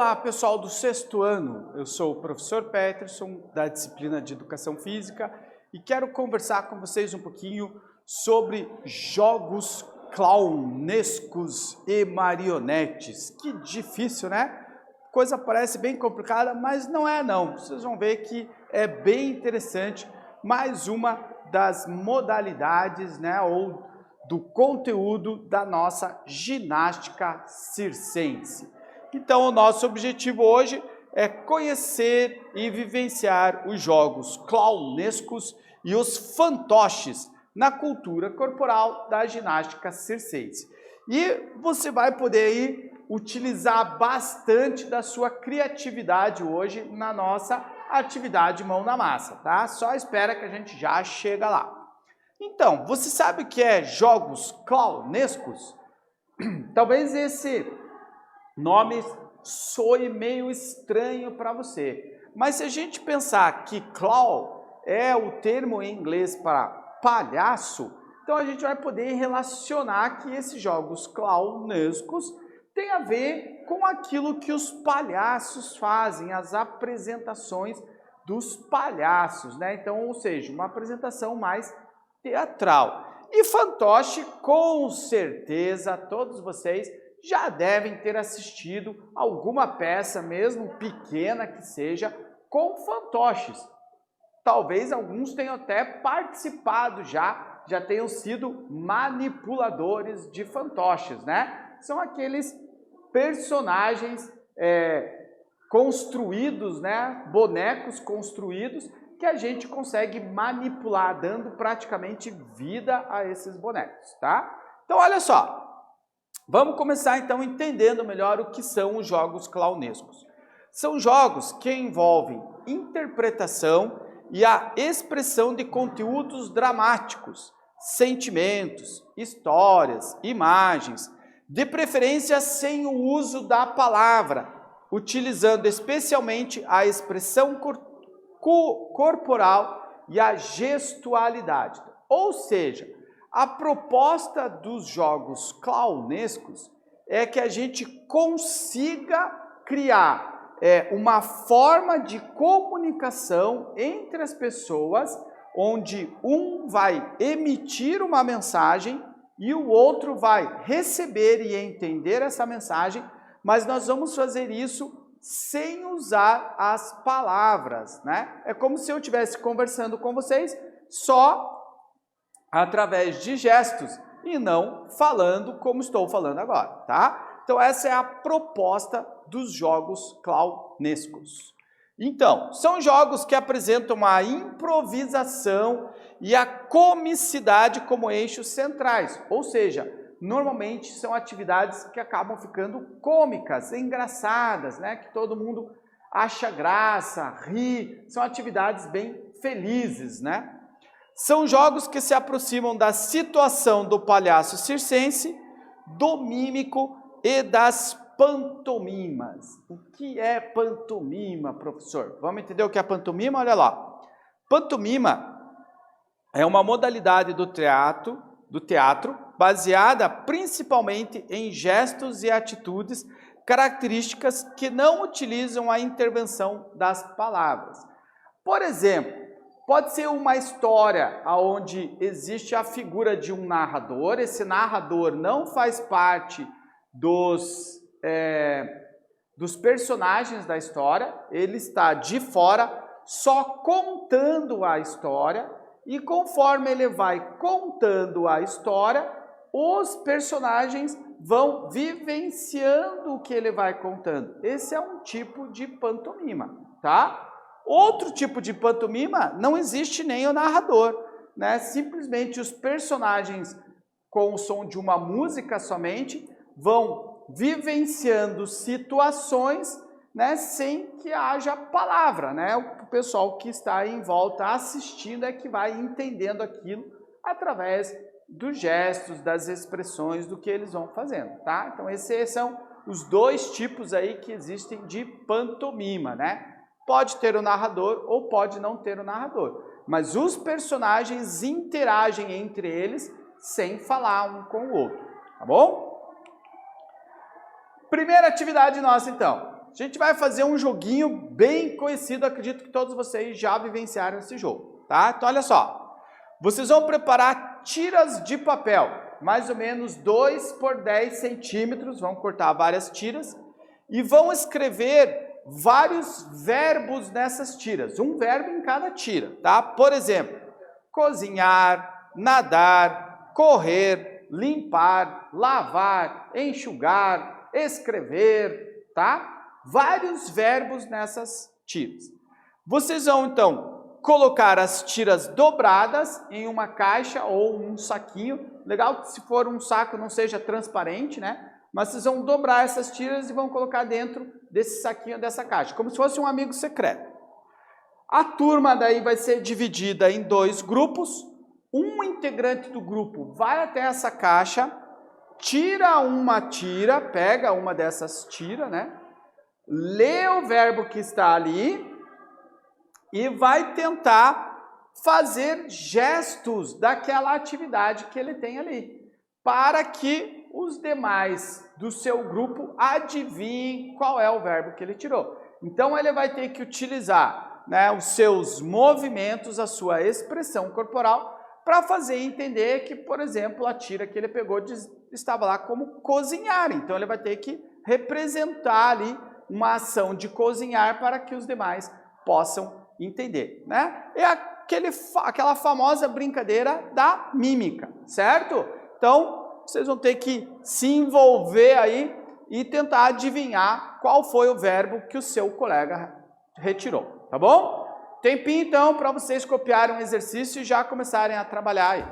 Olá, pessoal do sexto ano. Eu sou o professor Peterson, da disciplina de Educação Física, e quero conversar com vocês um pouquinho sobre jogos clownescos e marionetes. Que difícil, né? Coisa parece bem complicada, mas não é não. Vocês vão ver que é bem interessante. Mais uma das modalidades, né, ou do conteúdo da nossa ginástica circense. Então, o nosso objetivo hoje é conhecer e vivenciar os jogos clownescos e os fantoches na cultura corporal da ginástica circense. E você vai poder aí utilizar bastante da sua criatividade hoje na nossa atividade mão na massa, tá? Só espera que a gente já chega lá. Então, você sabe o que é jogos clownescos? Talvez esse nome soe meio estranho para você, mas se a gente pensar que clown é o termo em inglês para palhaço, então a gente vai poder relacionar que esses jogos clownescos têm a ver com aquilo que os palhaços fazem, as apresentações dos palhaços, né? Então, ou seja, uma apresentação mais teatral. E fantoche, com certeza, todos vocês já devem ter assistido alguma peça, mesmo pequena que seja, com fantoches. Talvez alguns tenham até participado já tenham sido manipuladores de fantoches, né? São aqueles personagens construídos, né? Bonecos construídos que a gente consegue manipular, dando praticamente vida a esses bonecos, tá? Então, olha só. Vamos começar então entendendo melhor o que são os jogos clownescos. São jogos que envolvem interpretação e a expressão de conteúdos dramáticos, sentimentos, histórias, imagens, de preferência sem o uso da palavra, utilizando especialmente a expressão corporal e a gestualidade. Ou seja, a proposta dos jogos clownescos é que a gente consiga criar uma forma de comunicação entre as pessoas, onde um vai emitir uma mensagem e o outro vai receber e entender essa mensagem, mas nós vamos fazer isso sem usar as palavras, né? É como se eu estivesse conversando com vocês só através de gestos e não falando como estou falando agora, tá? Então essa é a proposta dos jogos clownescos. Então, são jogos que apresentam a improvisação e a comicidade como eixos centrais, ou seja, normalmente são atividades que acabam ficando cômicas, engraçadas, né? Que todo mundo acha graça, ri, são atividades bem felizes, né? São jogos que se aproximam da situação do palhaço circense, do mímico e das pantomimas. O que é pantomima, professor? Vamos entender o que é pantomima? Olha lá. Pantomima é uma modalidade do teatro baseada principalmente em gestos e atitudes características que não utilizam a intervenção das palavras. Por exemplo, pode ser uma história onde existe a figura de um narrador, esse narrador não faz parte dos personagens da história, ele está de fora, só contando a história, e conforme ele vai contando a história, os personagens vão vivenciando o que ele vai contando. Esse é um tipo de pantomima, tá? Outro tipo de pantomima, não existe nem o narrador, né? Simplesmente os personagens, com o som de uma música somente, vão vivenciando situações, né, sem que haja palavra, né? O pessoal que está em volta assistindo é que vai entendendo aquilo através dos gestos, das expressões, do que eles vão fazendo, tá? Então esses são os dois tipos aí que existem de pantomima, né? Pode ter o narrador ou pode não ter o narrador, mas os personagens interagem entre eles sem falar um com o outro, tá bom? Primeira atividade nossa, então. A gente vai fazer um joguinho bem conhecido, acredito que todos vocês já vivenciaram esse jogo, tá? Então, olha só. Vocês vão preparar tiras de papel, mais ou menos 2 por 10 centímetros, vão cortar várias tiras e vão escrever vários verbos nessas tiras, um verbo em cada tira, tá? Por exemplo, cozinhar, nadar, correr, limpar, lavar, enxugar, escrever, tá? Vários verbos nessas tiras. Vocês vão, então, colocar as tiras dobradas em uma caixa ou um saquinho. Legal que se for um saco não seja transparente, né? Mas vocês vão dobrar essas tiras e vão colocar dentro desse saquinho, dessa caixa, como se fosse um amigo secreto. A turma daí vai ser dividida em 2 grupos. Um integrante do grupo vai até essa caixa, tira uma tira, pega uma dessas tiras, né? Lê o verbo que está ali e vai tentar fazer gestos daquela atividade que ele tem ali, para que os demais do seu grupo adivinhem qual é o verbo que ele tirou. Então ele vai ter que utilizar, né, os seus movimentos, a sua expressão corporal, para fazer entender que, por exemplo, a tira que ele pegou estava lá como cozinhar. Então ele vai ter que representar ali uma ação de cozinhar para que os demais possam entender, né? É aquela famosa brincadeira da mímica, certo? Então, vocês vão ter que se envolver aí e tentar adivinhar qual foi o verbo que o seu colega retirou, tá bom? Tempinho, então, para vocês copiarem um exercício e já começarem a trabalhar aí.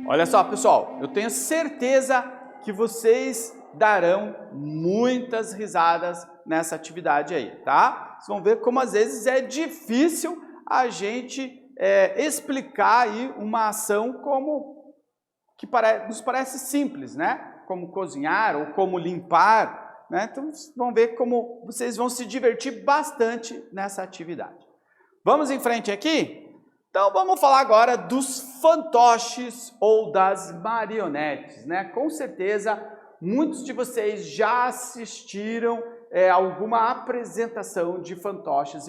Olha só, pessoal, eu tenho certeza que vocês darão muitas risadas nessa atividade aí, tá? Vocês vão ver como às vezes é difícil a gente explicar aí uma ação como que nos parece simples, né? Como cozinhar ou como limpar, né? Então, vocês vão ver como vocês vão se divertir bastante nessa atividade. Vamos em frente aqui? Então, vamos falar agora dos fantoches ou das marionetes, né? Com certeza, muitos de vocês já assistiram alguma apresentação de fantoches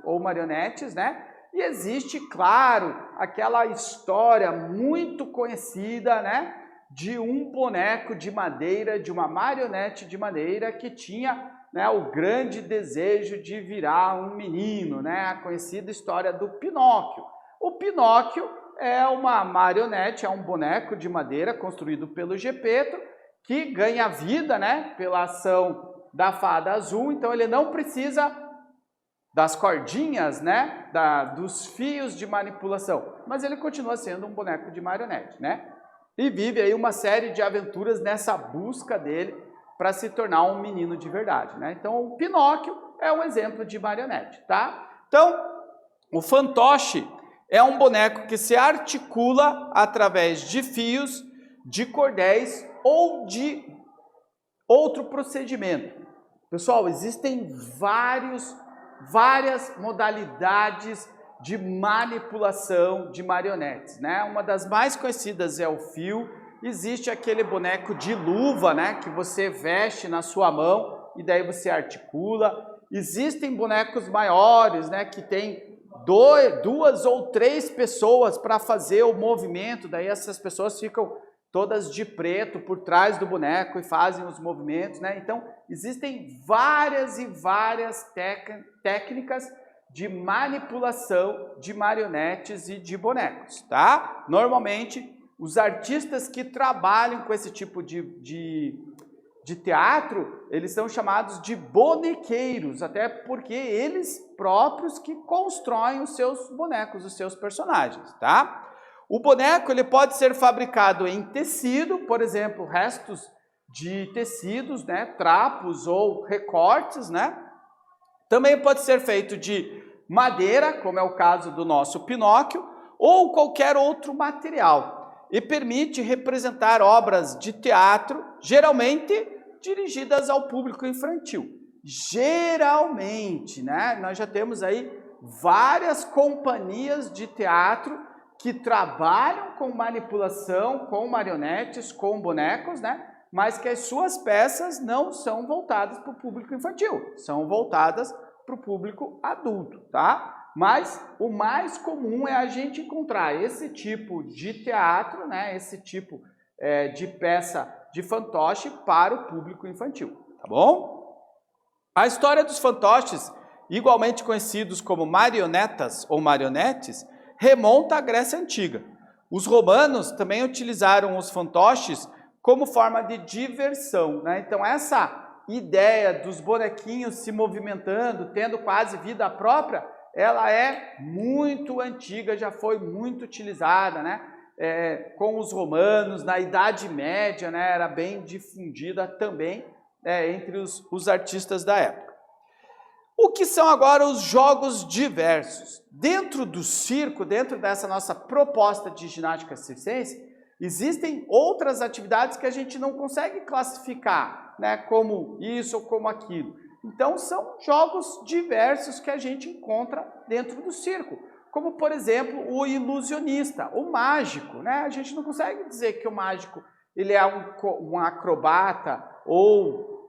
ou marionetes, né? E existe, claro, aquela história muito conhecida, né? De um boneco de madeira, de uma marionete de madeira que tinha, né, o grande desejo de virar um menino, né? A conhecida história do Pinóquio. O Pinóquio é uma marionete, é um boneco de madeira construído pelo Gepeto, que ganha vida, né, pela ação da fada azul. Então ele não precisa das cordinhas, né, dos fios de manipulação, mas ele continua sendo um boneco de marionete, né? E vive aí uma série de aventuras nessa busca dele para se tornar um menino de verdade, né? Então o Pinóquio é um exemplo de marionete, tá? Então o fantoche é um boneco que se articula através de fios, de cordéis ou de outro procedimento. Pessoal, existem várias modalidades de manipulação de marionetes, né? Uma das mais conhecidas é o fio. Existe aquele boneco de luva, né, que você veste na sua mão e daí você articula. Existem bonecos maiores, né, que tem duas ou três pessoas para fazer o movimento, daí essas pessoas ficam todas de preto por trás do boneco e fazem os movimentos, né? Então, existem várias técnicas de manipulação de marionetes e de bonecos, tá? Normalmente, os artistas que trabalham com esse tipo de teatro, eles são chamados de bonequeiros, até porque eles próprios que constroem os seus bonecos, os seus personagens, tá? O boneco ele pode ser fabricado em tecido, por exemplo, restos de tecidos, né, trapos ou recortes, né? Também pode ser feito de madeira, como é o caso do nosso Pinóquio, ou qualquer outro material, e permite representar obras de teatro, geralmente dirigidas ao público infantil. Geralmente, né? Nós já temos aí várias companhias de teatro que trabalham com manipulação, com marionetes, com bonecos, né? Mas que as suas peças não são voltadas para o público infantil, são voltadas para o público adulto, tá? Mas o mais comum é a gente encontrar esse tipo de teatro, né? Esse tipo de peça de fantoche para o público infantil, tá bom? A história dos fantoches, igualmente conhecidos como marionetas ou marionetes, remonta à Grécia Antiga. Os romanos também utilizaram os fantoches como forma de diversão, né? Então essa ideia dos bonequinhos se movimentando, tendo quase vida própria, ela é muito antiga, já foi muito utilizada, né? Com os romanos, na Idade Média, né? Era bem difundida também entre os artistas da época. O que são agora os jogos diversos? Dentro do circo, dentro dessa nossa proposta de ginástica circense, existem outras atividades que a gente não consegue classificar, né, como isso ou como aquilo. Então, são jogos diversos que a gente encontra dentro do circo, como, por exemplo, o ilusionista, o mágico, né? A gente não consegue dizer que o mágico ele é um acrobata ou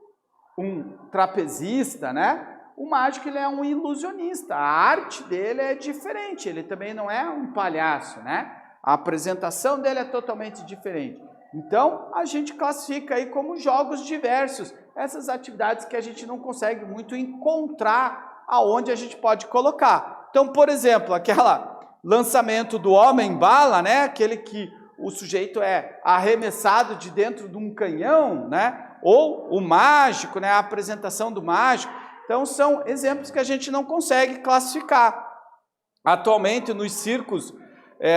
um trapezista, né? O mágico ele é um ilusionista, a arte dele é diferente, ele também não é um palhaço, né? A apresentação dele é totalmente diferente. Então, a gente classifica aí como jogos diversos, essas atividades que a gente não consegue muito encontrar aonde a gente pode colocar. Então, por exemplo, aquele lançamento do homem-bala, né? Aquele que o sujeito é arremessado de dentro de um canhão, né? Ou o mágico, né? A apresentação do mágico. Então, são exemplos que a gente não consegue classificar. Atualmente, nos circos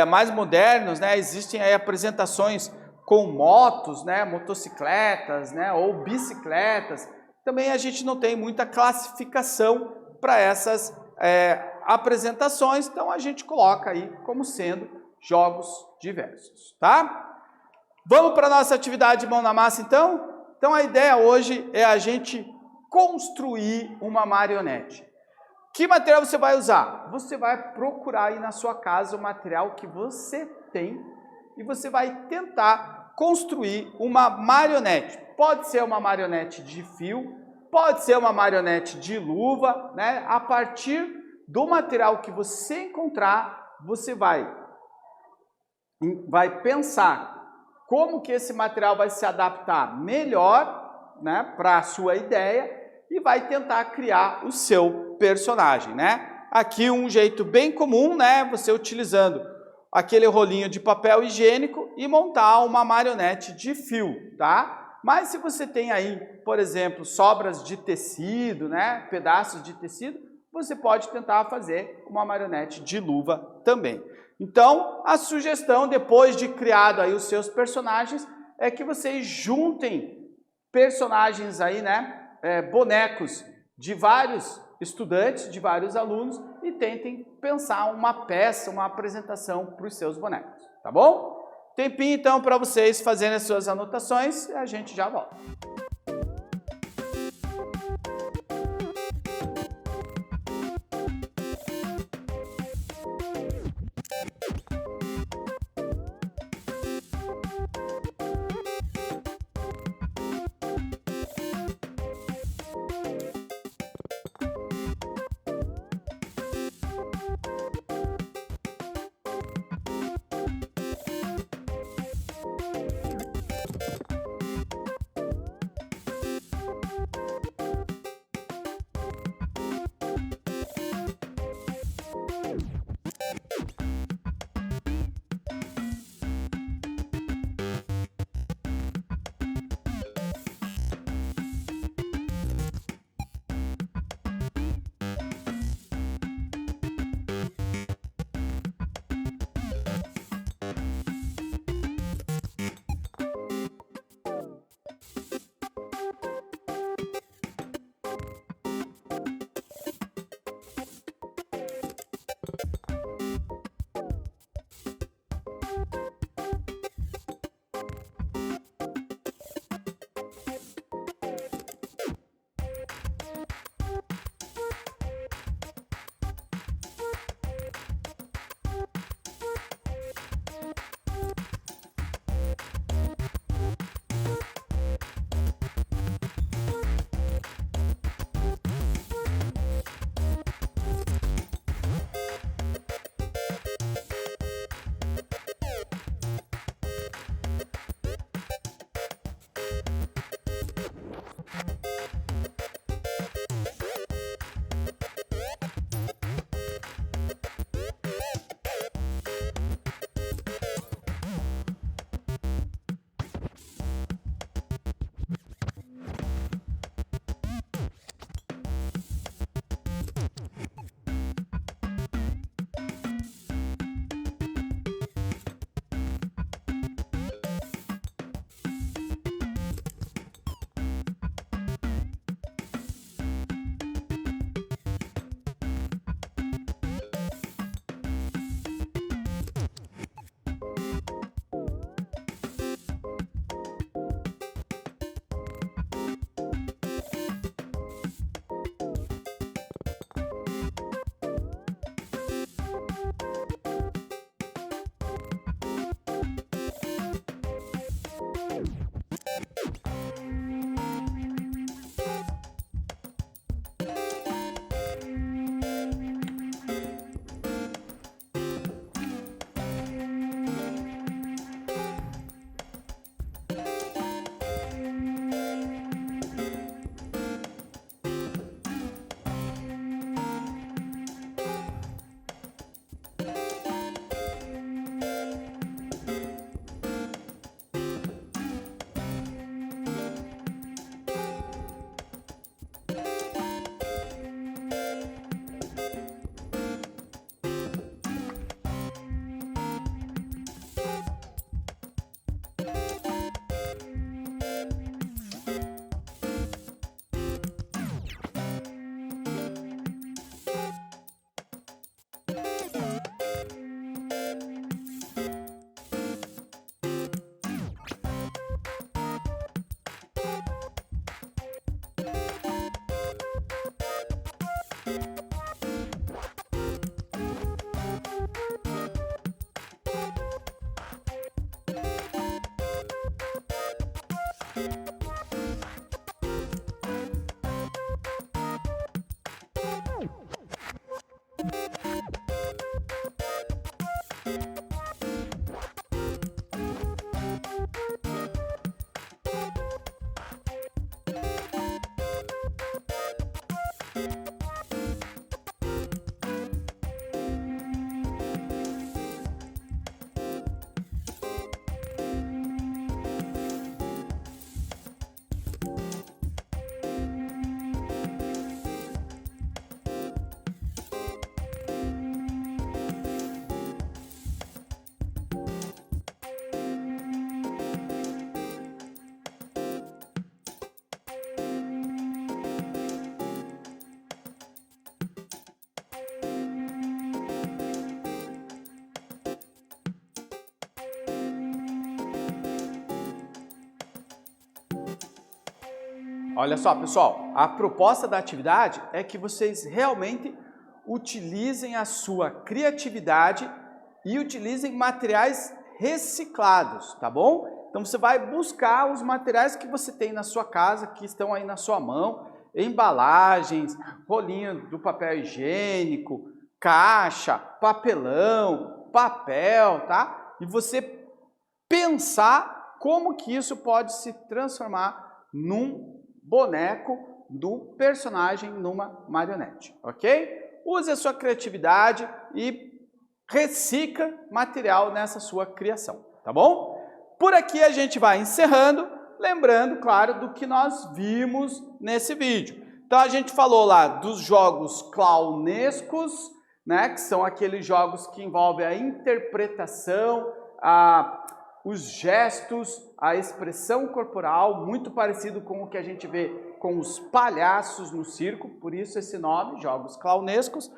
mais modernos, né? Existem aí apresentações com motos, né? Motocicletas, né? Ou bicicletas. Também a gente não tem muita classificação para essas apresentações, então a gente coloca aí como sendo jogos diversos, tá? Vamos para a nossa atividade mão na massa, então? Então a ideia hoje é a gente construir uma marionete. Que material você vai usar? Você vai procurar aí na sua casa o material que você tem e você vai tentar construir uma marionete. Pode ser uma marionete de fio, pode ser uma marionete de luva, né? A partir do material que você encontrar, você vai pensar como que esse material vai se adaptar melhor, né, para a sua ideia e vai tentar criar o seu personagem, né? Aqui um jeito bem comum, né, você utilizando aquele rolinho de papel higiênico e montar uma marionete de fio, tá? Mas se você tem aí, por exemplo, sobras de tecido, né, pedaços de tecido, você pode tentar fazer uma marionete de luva também. Então, a sugestão, depois de criado aí os seus personagens, é que vocês juntem personagens aí, né, bonecos de vários estudantes, de vários alunos, e tentem pensar uma peça, uma apresentação para os seus bonecos, tá bom? Tempinho então para vocês fazerem as suas anotações e a gente já volta. Olha só, pessoal, a proposta da atividade é que vocês realmente utilizem a sua criatividade e utilizem materiais reciclados, tá bom? Então você vai buscar os materiais que você tem na sua casa, que estão aí na sua mão, embalagens, rolinho do papel higiênico, caixa, papelão, papel, tá? E você pensar como que isso pode se transformar num boneco do personagem, numa marionete, ok? Use a sua criatividade e recicla material nessa sua criação, tá bom? Por aqui a gente vai encerrando, lembrando, claro, do que nós vimos nesse vídeo. Então a gente falou lá dos jogos clownescos, né, que são aqueles jogos que envolvem a interpretação, os gestos, a expressão corporal, muito parecido com o que a gente vê com os palhaços no circo, por isso esse nome, jogos clownescos.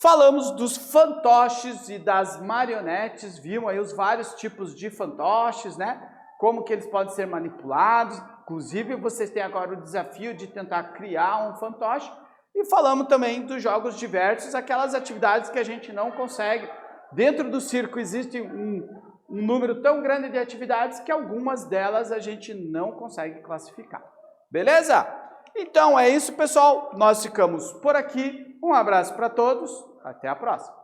Falamos dos fantoches e das marionetes, vimos aí os vários tipos de fantoches, né? Como que eles podem ser manipulados, inclusive vocês têm agora o desafio de tentar criar um fantoche. E falamos também dos jogos diversos, aquelas atividades que a gente não consegue. Dentro do circo existe um número tão grande de atividades que algumas delas a gente não consegue classificar. Beleza? Então é isso, pessoal. Nós ficamos por aqui. Um abraço para todos. Até a próxima.